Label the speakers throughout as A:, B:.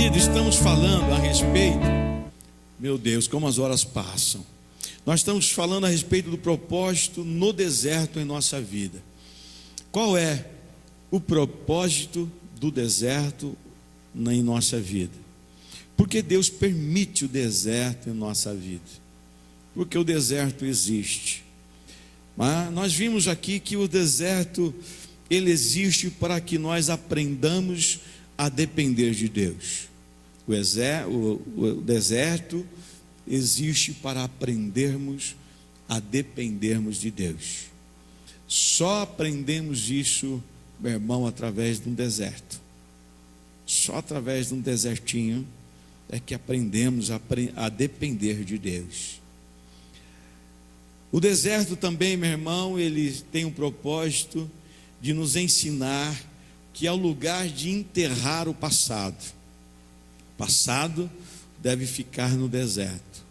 A: Querido, estamos falando a respeito, meu Deus, como as horas passam. Nós estamos falando a respeito do propósito no deserto em nossa vida. Qual é o propósito do deserto em nossa vida? Porque Deus permite o deserto em nossa vida. Porque o deserto existe. Mas nós vimos aqui que o deserto, ele existe para que nós aprendamos a depender de Deus. O deserto existe para aprendermos a dependermos de Deus. Só aprendemos isso, meu irmão, através de um deserto. Só através de um desertinho é que aprendemos a depender de Deus. O deserto também, meu irmão, ele tem um propósito de nos ensinar que é o lugar de enterrar o passado. O passado deve ficar no deserto.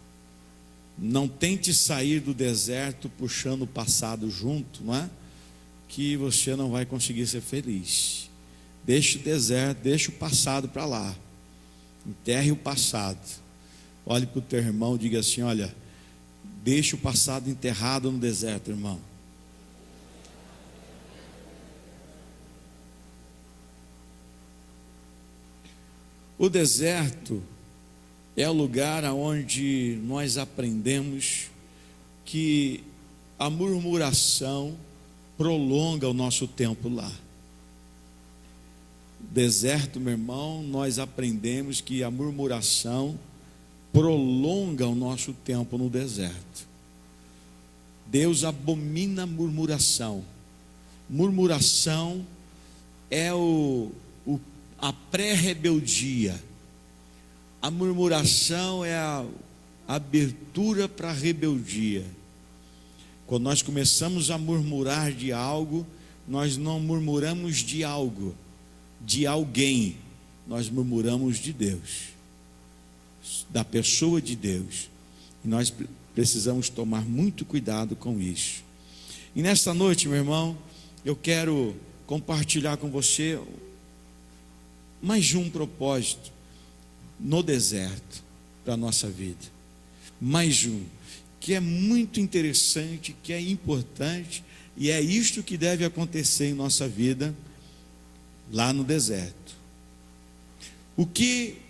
A: Não tente sair do deserto puxando o passado junto, não é? Que você não vai conseguir ser feliz. Deixe o deserto, deixe o passado para lá. Enterre o passado. Olhe para o teu irmão e diga assim: olha, deixe o passado enterrado no deserto, irmão. O deserto é o lugar onde nós aprendemos que a murmuração prolonga o nosso tempo lá. Deserto, meu irmão, nós aprendemos que a murmuração prolonga o nosso tempo no deserto. Deus abomina a murmuração. Murmuração é a pré-rebeldia. A murmuração é a abertura para a rebeldia. Quando nós começamos a murmurar de algo, nós não murmuramos de algo, de alguém, nós murmuramos de Deus, da pessoa de Deus. E nós precisamos tomar muito cuidado com isso. E nesta noite, meu irmão, eu quero compartilhar com você mais um propósito no deserto para a nossa vida. Mais um, que é muito interessante, que é importante, e é isto que deve acontecer em nossa vida lá no deserto.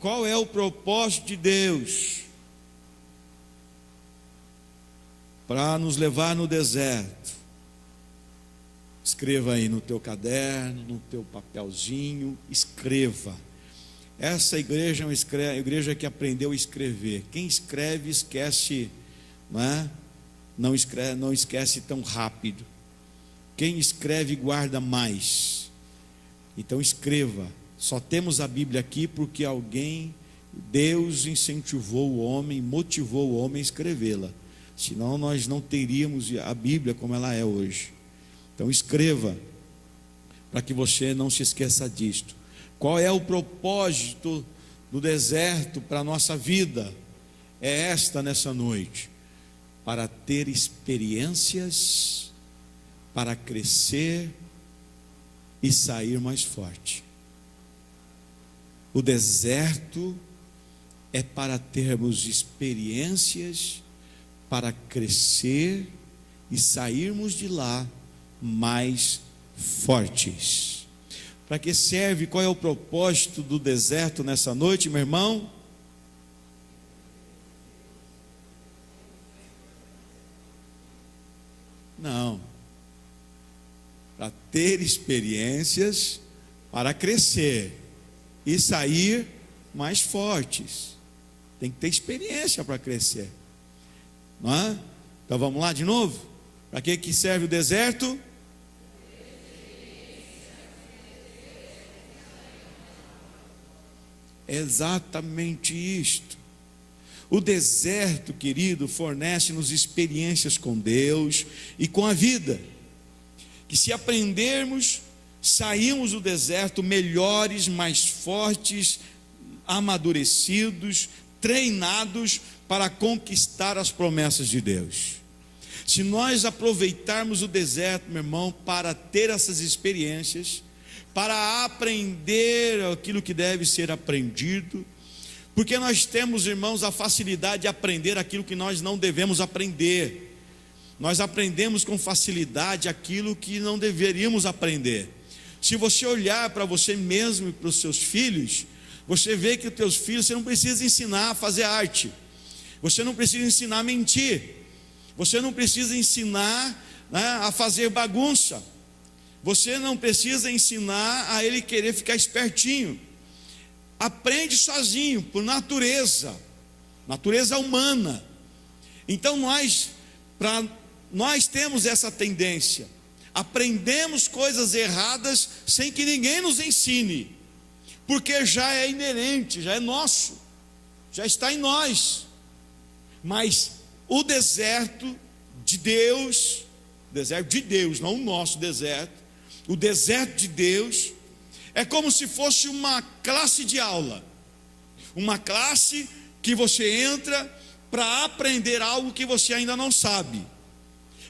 A: Qual é o propósito de Deus para nos levar no deserto? Escreva aí no teu caderno, no teu papelzinho, escreva. Essa igreja é uma igreja que aprendeu a escrever. Quem escreve esquece, não é? Não esquece tão rápido. Quem escreve guarda mais. Então escreva. Só temos a Bíblia aqui porque Deus incentivou o homem, motivou o homem a escrevê-la. Senão nós não teríamos a Bíblia como ela é hoje. Então escreva, para que você não se esqueça disto. Qual é o propósito do deserto para a nossa vida? É esta nessa noite: para ter experiências, para crescer e sair mais forte. O deserto é para termos experiências, para crescer e sairmos de lá mais fortes. Para que serve? Qual é o propósito do deserto nessa noite, meu irmão? Não. Para ter experiências, para crescer e sair mais fortes. Tem que ter experiência para crescer, não é? Então vamos lá de novo. Para que serve o deserto? Exatamente isto. O deserto, querido, fornece-nos experiências com Deus e com a vida, que se aprendermos, saímos do deserto melhores, mais fortes, amadurecidos, treinados para conquistar as promessas de Deus. Se nós aproveitarmos o deserto, meu irmão, para ter essas experiências, para aprender aquilo que deve ser aprendido, porque nós temos, irmãos, a facilidade de aprender aquilo que nós não devemos aprender. Nós aprendemos com facilidade aquilo que não deveríamos aprender. Se você olhar para você mesmo e para os seus filhos, você vê que os teus filhos, você não precisa ensinar a fazer arte, você não precisa ensinar a mentir, você não precisa ensinar, né, a fazer bagunça, você não precisa ensinar a ele querer ficar espertinho. Aprende sozinho, por natureza humana. Então nós temos essa tendência, aprendemos coisas erradas sem que ninguém nos ensine, porque já é inerente, já é nosso, já está em nós. Mas o deserto de Deus, não o nosso deserto, o deserto de Deus é como se fosse uma classe de aula, uma classe que você entra para aprender algo que você ainda não sabe,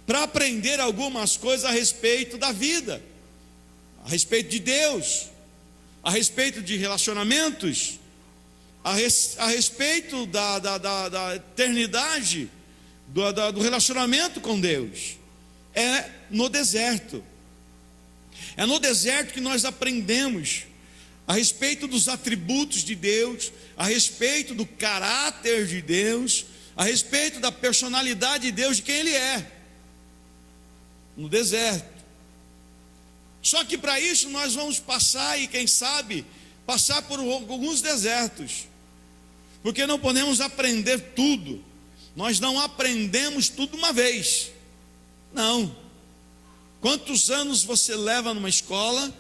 A: para aprender algumas coisas a respeito da vida, a respeito de Deus, a respeito de relacionamentos, a respeito da eternidade, do relacionamento com Deus. É no deserto que nós aprendemos a respeito dos atributos de Deus, a respeito do caráter de Deus, a respeito da personalidade de Deus, de quem Ele é, no deserto. Só que para isso nós vamos passar, e quem sabe, passar por alguns desertos, porque não podemos aprender tudo, nós não aprendemos tudo uma vez, não. Quantos anos você leva numa escola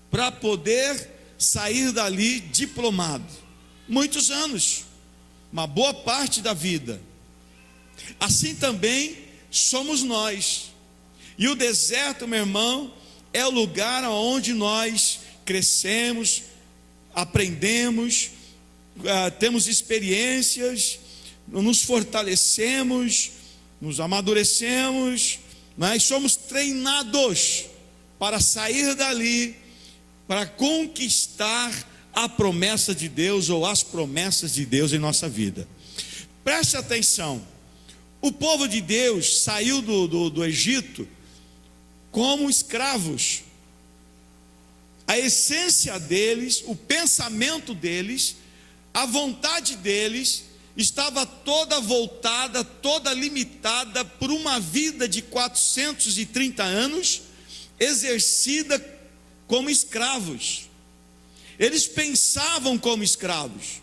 A: para poder sair dali diplomado? Muitos anos, uma boa parte da vida. Assim também somos nós. E o deserto, meu irmão, é o lugar onde nós crescemos, aprendemos, temos experiências, nos fortalecemos, nos amadurecemos, nós somos treinados para sair dali, para conquistar a promessa de Deus ou as promessas de Deus em nossa vida. Preste atenção, o povo de Deus saiu do Egito como escravos. A essência deles, o pensamento deles, a vontade deles estava toda voltada, toda limitada por uma vida de 430 anos exercida como escravos. Eles pensavam como escravos,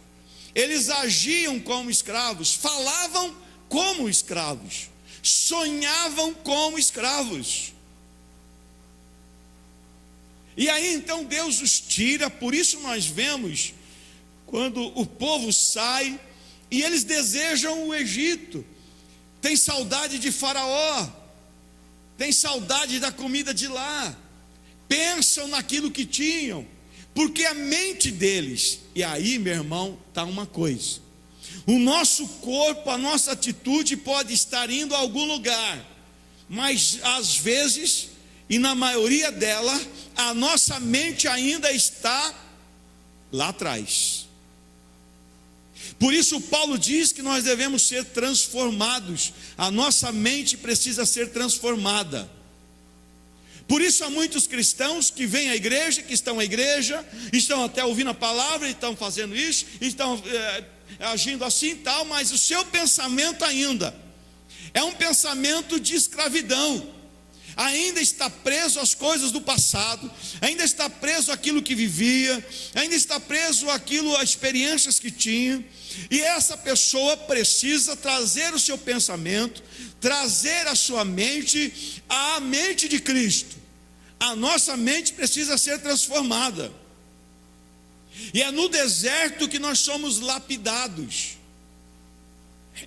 A: eles agiam como escravos, falavam como escravos, sonhavam como escravos. E aí então Deus os tira. Por isso nós vemos quando o povo sai e eles desejam o Egito, tem saudade de Faraó, tem saudade da comida de lá, pensam naquilo que tinham, porque a mente deles, e aí, meu irmão, está uma coisa: o nosso corpo, a nossa atitude pode estar indo a algum lugar, mas às vezes, e na maioria dela, a nossa mente ainda está lá atrás. Por isso Paulo diz que nós devemos ser transformados, a nossa mente precisa ser transformada. Por isso há muitos cristãos que vêm à igreja, que estão à igreja, estão até ouvindo a palavra, estão fazendo isso, estão agindo assim e tal, mas o seu pensamento ainda é um pensamento de escravidão, ainda está preso às coisas do passado, ainda está preso àquilo que vivia, ainda está preso àquilo, às experiências que tinha. E essa pessoa precisa trazer o seu pensamento, trazer a sua mente à mente de Cristo. A nossa mente precisa ser transformada. E é no deserto que nós somos lapidados,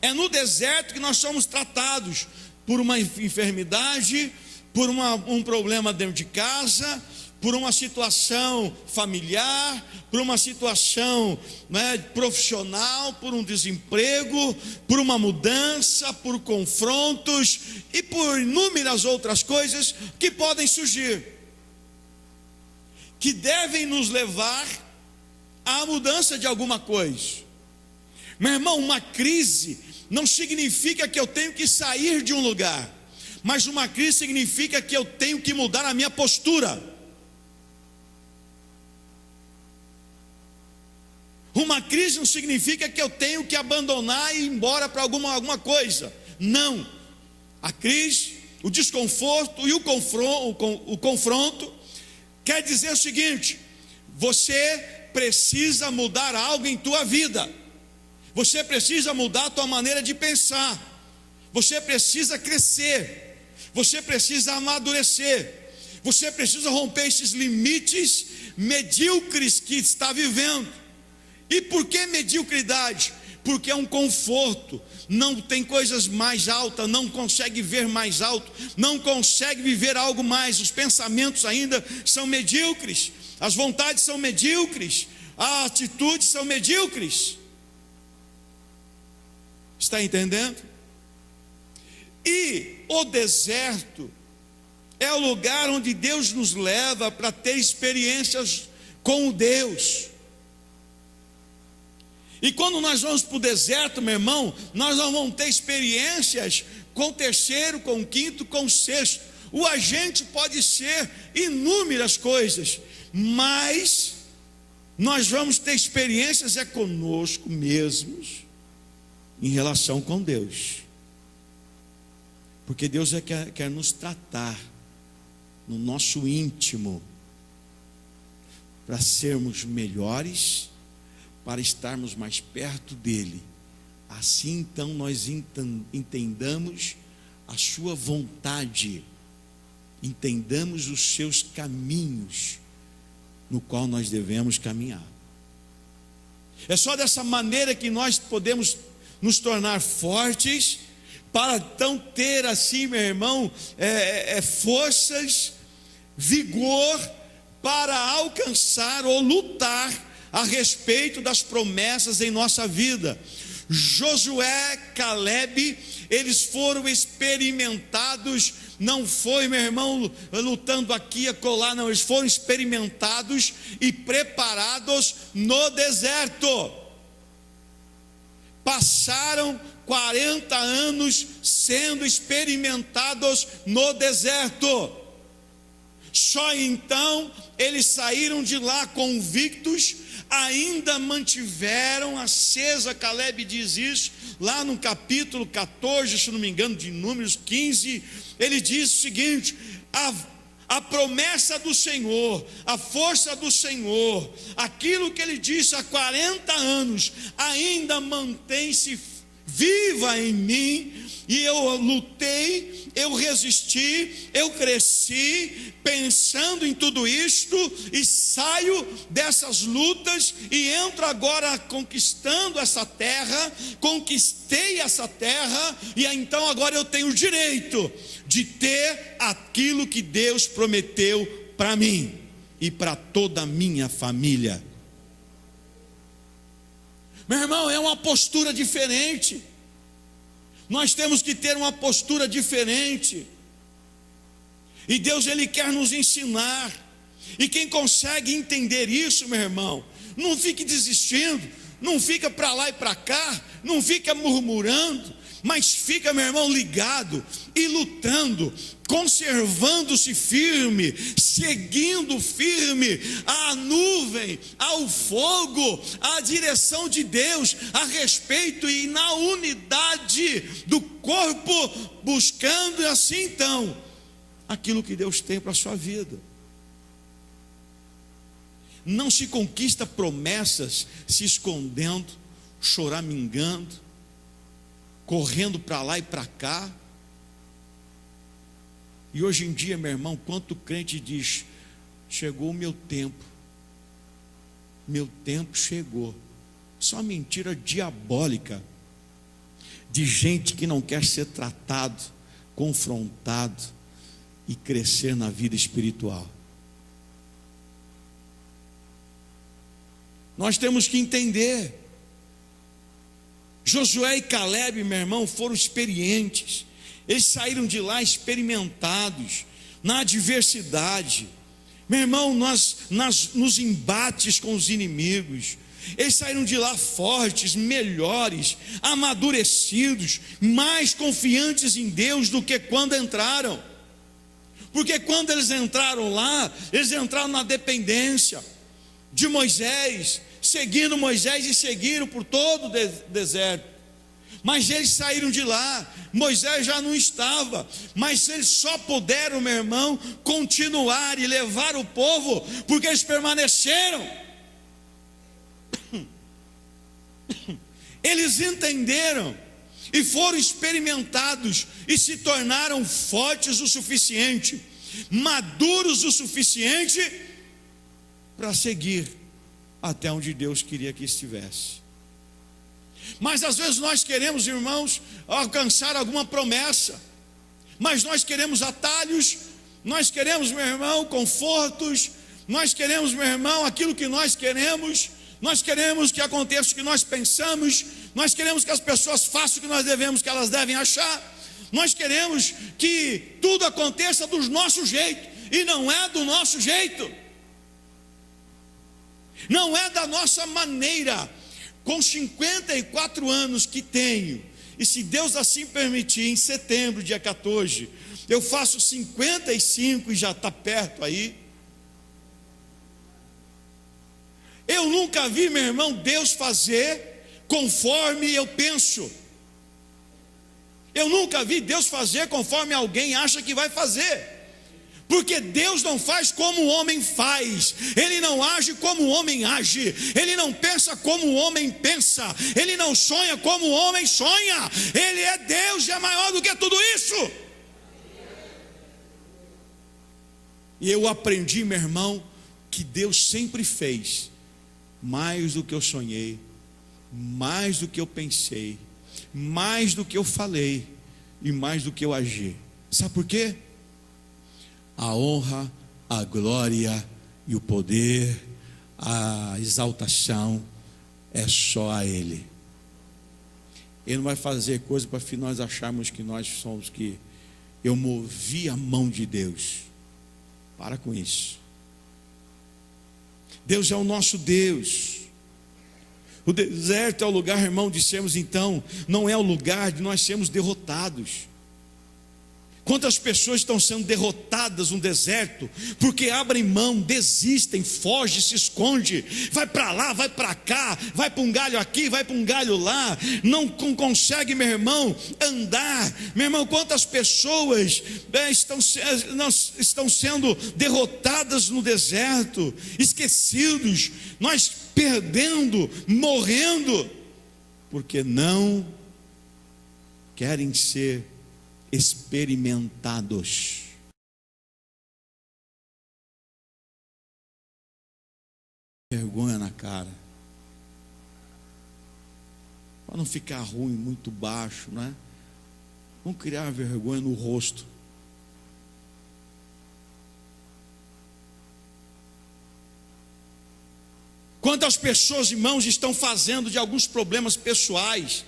A: é no deserto que nós somos tratados por uma enfermidade, por um problema dentro de casa, por uma situação familiar, por uma situação, né, profissional, por um desemprego, por uma mudança, por confrontos e por inúmeras outras coisas que podem surgir. que devem nos levar à mudança de alguma coisa. Meu irmão, uma crise não significa que eu tenho que sair de um lugar, mas uma crise significa que eu tenho que mudar a minha postura. Uma crise não significa que eu tenho que abandonar e ir embora para alguma coisa. Não. A crise, o desconforto e o confronto quer dizer o seguinte: você precisa mudar algo em tua vida. Você precisa mudar a tua maneira de pensar. Você precisa crescer. Você precisa amadurecer. Você precisa romper esses limites medíocres que está vivendo. E por que mediocridade? Porque é um conforto, não tem coisas mais altas, não consegue ver mais alto, não consegue viver algo mais, os pensamentos ainda são medíocres, as vontades são medíocres, as atitudes são medíocres. Está entendendo? E o deserto é o lugar onde Deus nos leva para ter experiências com Deus. E quando nós vamos para o deserto, meu irmão, nós não vamos ter experiências com o terceiro, com o quinto, com o sexto. O agente pode ser inúmeras coisas, mas nós vamos ter experiências conosco mesmos, em relação com Deus. Porque Deus quer nos tratar no nosso íntimo, para sermos melhores, para estarmos mais perto dele. Assim então nós entendamos a sua vontade, entendamos os seus caminhos, no qual nós devemos caminhar. É só dessa maneira que nós podemos nos tornar fortes, para então ter assim, meu irmão, forças, vigor, para alcançar ou lutar a respeito das promessas em nossa vida. Josué, Calebe, eles foram experimentados, não foi, meu irmão, lutando aqui e acolá, não, eles foram experimentados e preparados no deserto. Passaram 40 anos sendo experimentados no deserto. Só então eles saíram de lá convictos, ainda mantiveram acesa. Calebe diz isso lá no capítulo 14, se não me engano, de Números 15. Ele diz o seguinte: a promessa do Senhor, a força do Senhor, aquilo que ele disse há 40 anos, ainda mantém-se viva em mim. E eu lutei, eu resisti, eu cresci, pensando em tudo isto, e saio dessas lutas, e entro agora conquistando essa terra, conquistei essa terra, e então agora eu tenho o direito de ter aquilo que Deus prometeu para mim, e para toda a minha família. Meu irmão, é uma postura diferente. Nós temos que ter uma postura diferente. E Deus, Ele quer nos ensinar. E quem consegue entender isso, meu irmão, não fique desistindo, não fica para lá e para cá, não fica murmurando, mas fica, meu irmão, ligado e lutando, conservando-se firme, seguindo firme a nuvem, ao fogo, a direção de Deus a respeito e na unidade do corpo, buscando assim então aquilo que Deus tem para a sua vida. Não se conquista promessas se escondendo, choramingando, correndo para lá e para cá. E hoje em dia, meu irmão, quanto crente diz: chegou o meu tempo chegou. Só mentira diabólica de gente que não quer ser tratado, confrontado e crescer na vida espiritual. Nós temos que entender. Josué e Calebe, meu irmão, foram experientes. Eles saíram de lá experimentados na adversidade. Meu irmão, nos embates com os inimigos, eles saíram de lá fortes, melhores, amadurecidos, mais confiantes em Deus do que quando entraram. Porque quando eles entraram lá, eles entraram na dependência de Moisés, seguindo Moisés e seguiram por todo o deserto. Mas eles saíram de lá, Moisés já não estava, mas eles só puderam, meu irmão, continuar e levar o povo, porque eles permaneceram. Eles entenderam e foram experimentados e se tornaram fortes o suficiente, maduros o suficiente para seguir até onde Deus queria que estivesse. Mas às vezes nós queremos, irmãos, alcançar alguma promessa, mas nós queremos atalhos, nós queremos, meu irmão, confortos, nós queremos, meu irmão, aquilo que nós queremos que aconteça o que nós pensamos, nós queremos que as pessoas façam o que nós devemos, que elas devem achar, nós queremos que tudo aconteça do nosso jeito, e não é do nosso jeito, não é da nossa maneira. Com 54 anos que tenho, e se Deus assim permitir, em setembro, dia 14, eu faço 55 e já está perto aí. Eu nunca vi, meu irmão, Deus fazer conforme eu penso. Eu nunca vi Deus fazer conforme alguém acha que vai fazer. Porque Deus não faz como o homem faz, Ele não age como o homem age, Ele não pensa como o homem pensa, Ele não sonha como o homem sonha. Ele é Deus e é maior do que tudo isso. E eu aprendi, meu irmão, que Deus sempre fez mais do que eu sonhei, mais do que eu pensei, mais do que eu falei e mais do que eu agi. Sabe por quê? A honra, a glória e o poder, a exaltação é só a Ele. Ele não vai fazer coisa para nós acharmos que nós somos, que eu movi a mão de Deus. Para com isso. Deus é o nosso Deus. O deserto é o lugar, irmão, de sermos, então, não é o lugar de nós sermos derrotados. Quantas pessoas estão sendo derrotadas no deserto, porque abrem mão, desistem, fogem, se escondem, vai para lá, vai para cá, vai para um galho aqui, vai para um galho lá, não consegue, meu irmão, andar. Meu irmão, quantas pessoas estão sendo derrotadas no deserto, esquecidos, nós perdendo, morrendo, porque não querem ser experimentados. Vergonha na cara, para não ficar ruim, muito baixo, né? Vamos criar vergonha no rosto. Quantas pessoas, irmãos, estão fazendo de alguns problemas pessoais,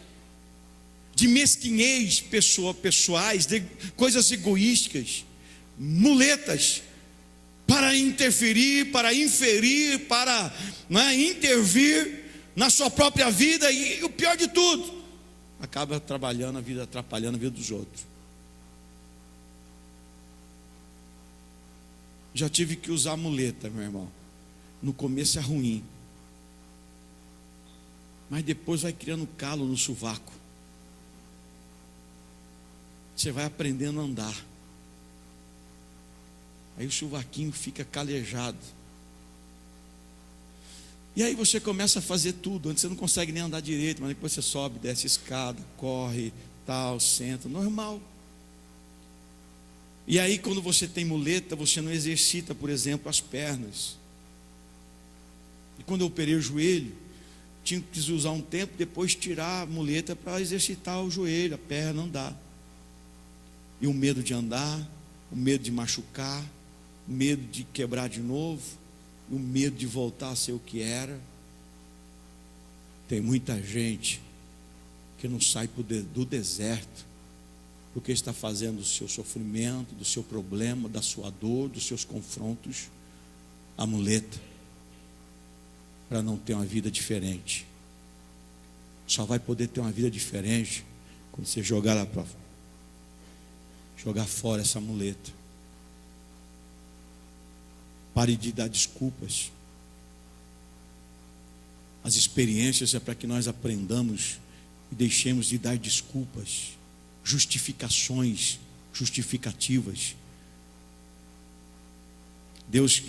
A: de mesquinhez pessoais, de coisas egoístas, muletas, para interferir, para inferir, para intervir na sua própria vida, e o pior de tudo, acaba atrapalhando a vida dos outros. Já tive que usar muleta, meu irmão. No começo é ruim, mas depois vai criando calo no sovaco. Você vai aprendendo a andar. Aí o sovaquinho fica calejado. E aí você começa a fazer tudo. Antes você não consegue nem andar direito, mas depois você sobe, desce a escada, corre, tal, senta, normal. E aí quando você tem muleta, você não exercita, por exemplo, as pernas. E quando eu operei o joelho, tinha que usar um tempo, depois tirar a muleta para exercitar o joelho, a perna, andar. E o medo de andar, o medo de machucar, o medo de quebrar de novo, o medo de voltar a ser o que era. Tem muita gente que não sai do deserto, porque está fazendo do seu sofrimento, do seu problema, da sua dor, dos seus confrontos, a muleta para não ter uma vida diferente. Só vai poder ter uma vida diferente quando você jogar lá para jogar fora essa muleta. Pare de dar desculpas. As experiências é para que nós aprendamos e deixemos de dar desculpas, justificações, justificativas. Deus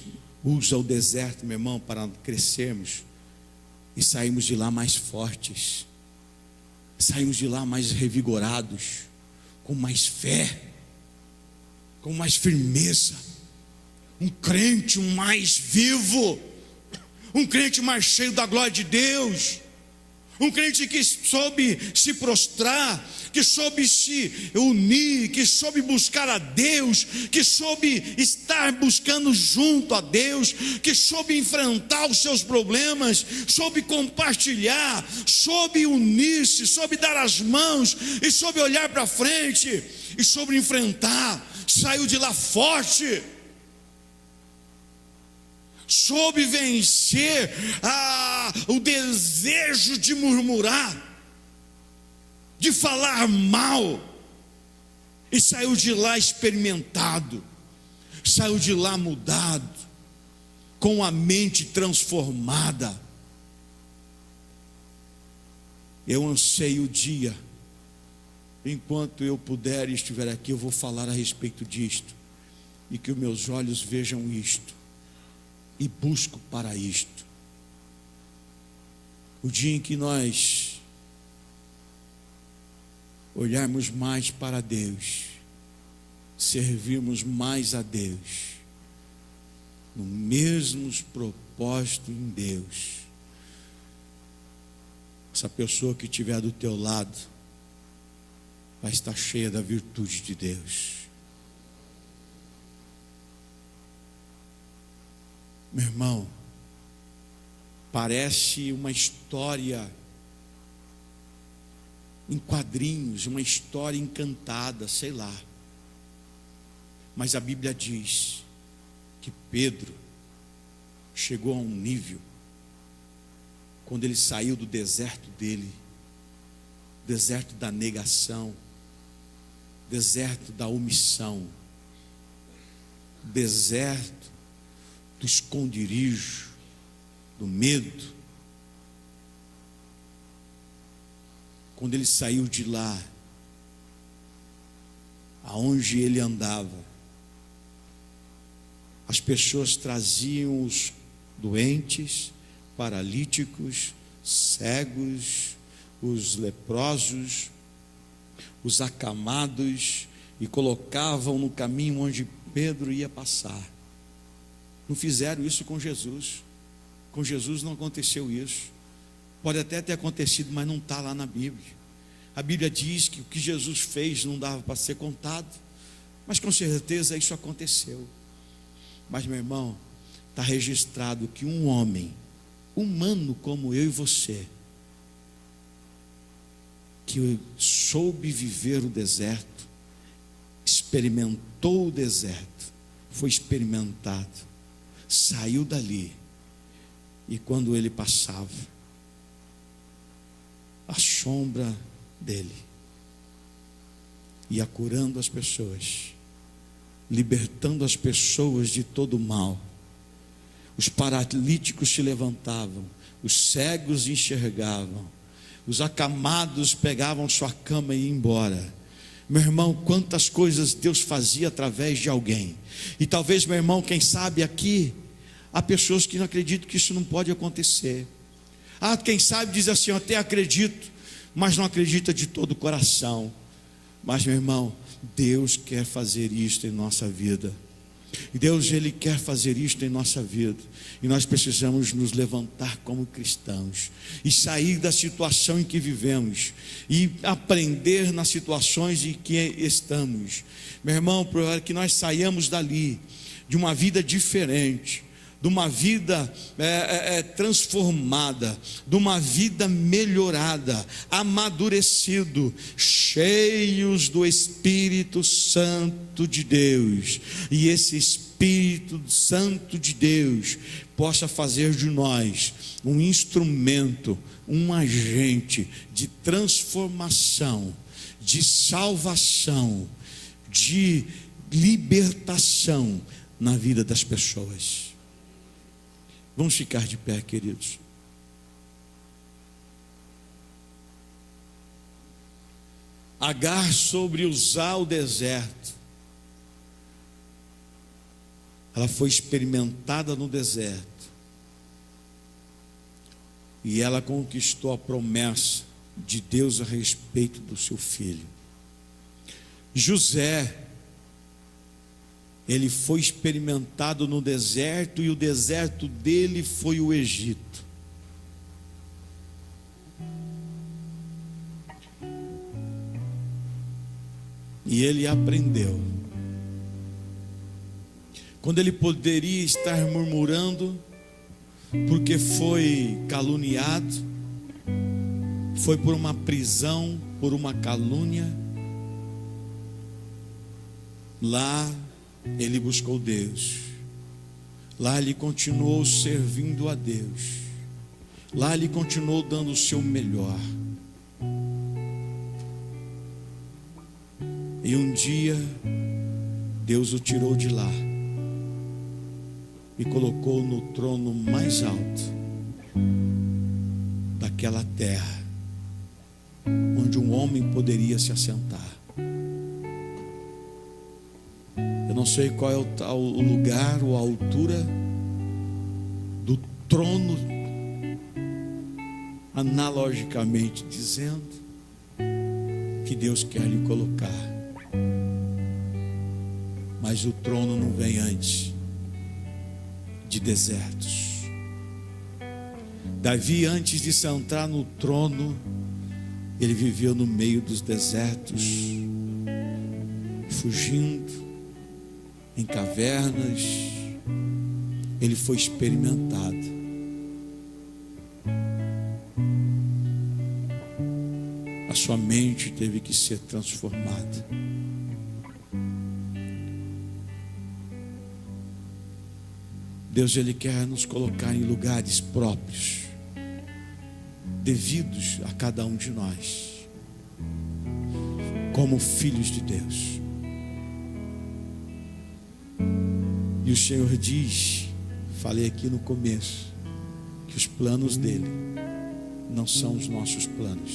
A: usa o deserto, meu irmão, para crescermos e sairmos de lá mais fortes, saímos de lá mais revigorados, com mais fé, com mais firmeza, um crente mais vivo, um crente mais cheio da glória de Deus, um crente que soube se prostrar, que soube se unir, que soube buscar a Deus, que soube estar buscando junto a Deus, que soube enfrentar os seus problemas, soube compartilhar, soube unir-se, soube dar as mãos e soube olhar para frente e soube enfrentar, saiu de lá forte, soube vencer o desejo de murmurar, de falar mal, e saiu de lá experimentado, saiu de lá mudado, com a mente transformada. Eu anseio o dia, enquanto eu puder e estiver aqui, eu vou falar a respeito disto, e que os meus olhos vejam isto, e busco para isto. O dia em que nós olharmos mais para Deus, servirmos mais a Deus, no mesmo propósito em Deus, essa pessoa que estiver do teu lado vai estar cheia da virtude de Deus. Meu irmão, parece uma história em quadrinhos, uma história encantada, sei lá. Mas a Bíblia diz que Pedro chegou a um nível, quando ele saiu do deserto dele, deserto da negação, deserto da omissão, deserto do esconderijo, do medo. Quando ele saiu de lá, aonde ele andava, as pessoas traziam os doentes, paralíticos, cegos, os leprosos, os acamados, e colocavam no caminho onde Pedro ia passar. Não fizeram isso com Jesus. Com Jesus não aconteceu isso. Pode até ter acontecido, mas não está lá na Bíblia. A Bíblia diz que o que Jesus fez não dava para ser contado, mas com certeza isso aconteceu. Mas, meu irmão, está registrado que um homem humano como eu e você, que soube viver o deserto, experimentou o deserto, foi experimentado, saiu dali, e quando ele passava, a sombra dele ia curando as pessoas, libertando as pessoas de todo o mal. Os paralíticos se levantavam, os cegos enxergavam, os acamados pegavam sua cama e iam embora. Meu irmão, quantas coisas Deus fazia através de alguém. E talvez, meu irmão, quem sabe aqui há pessoas que não acreditam que isso não pode acontecer. Quem sabe diz assim: eu até acredito, mas não acredita de todo o coração. Mas, meu irmão, Deus quer fazer isto em nossa vida. Deus, Ele quer fazer isto em nossa vida, e nós precisamos nos levantar como cristãos, e sair da situação em que vivemos, e aprender nas situações em que estamos. Meu irmão, para que nós saiamos dali, de uma vida diferente, de uma vida transformada, de uma vida melhorada, amadurecido, cheios do Espírito Santo de Deus, e esse Espírito Santo de Deus possa fazer de nós um instrumento, um agente de transformação, de salvação, de libertação na vida das pessoas. Vamos ficar de pé, queridos. Agar sobreusar o deserto. Ela foi experimentada no deserto. E ela conquistou a promessa de Deus a respeito do seu filho. José, ele foi experimentado no deserto, e o deserto dele foi o Egito. E ele aprendeu. Quando ele poderia estar murmurando, porque foi caluniado, foi por uma prisão, por uma calúnia, lá ele buscou Deus. Lá ele continuou servindo a Deus. Lá ele continuou dando o seu melhor. E um dia Deus o tirou de lá e colocou no trono mais alto daquela terra, onde um homem poderia se assentar. Eu não sei qual é o lugar ou a altura do trono, analogicamente dizendo, que Deus quer lhe colocar. Mas o trono não vem antes de desertos. Davi, antes de sentar no trono, ele viveu no meio dos desertos, fugindo em cavernas. Ele foi experimentado. A sua mente teve que ser transformada. Deus, Ele quer nos colocar em lugares próprios, devidos a cada um de nós, como filhos de Deus. E o Senhor diz, falei aqui no começo, que os planos dele não são os nossos planos.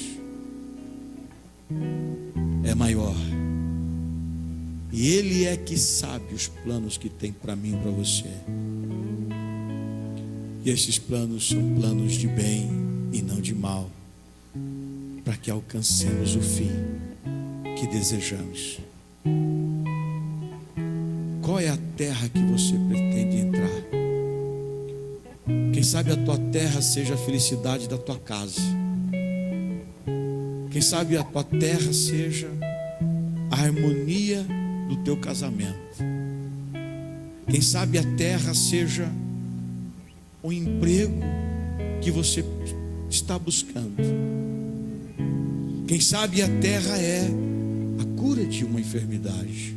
A: É maior. E Ele é que sabe os planos que tem para mim e para você. E esses planos são planos de bem e não de mal, para que alcancemos o fim que desejamos. Qual é a terra que você pretende entrar? Quem sabe a tua terra seja a felicidade da tua casa. Quem sabe a tua terra seja a harmonia do teu casamento. Quem sabe a terra seja o emprego que você está buscando. Quem sabe a terra é a cura de uma enfermidade.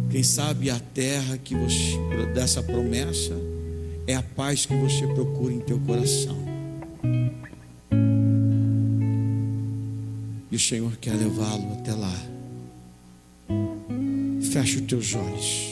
A: Quem sabe a terra que você, dessa promessa, é a paz que você procura em teu coração. E o Senhor quer levá-lo até lá. Feche os teus olhos.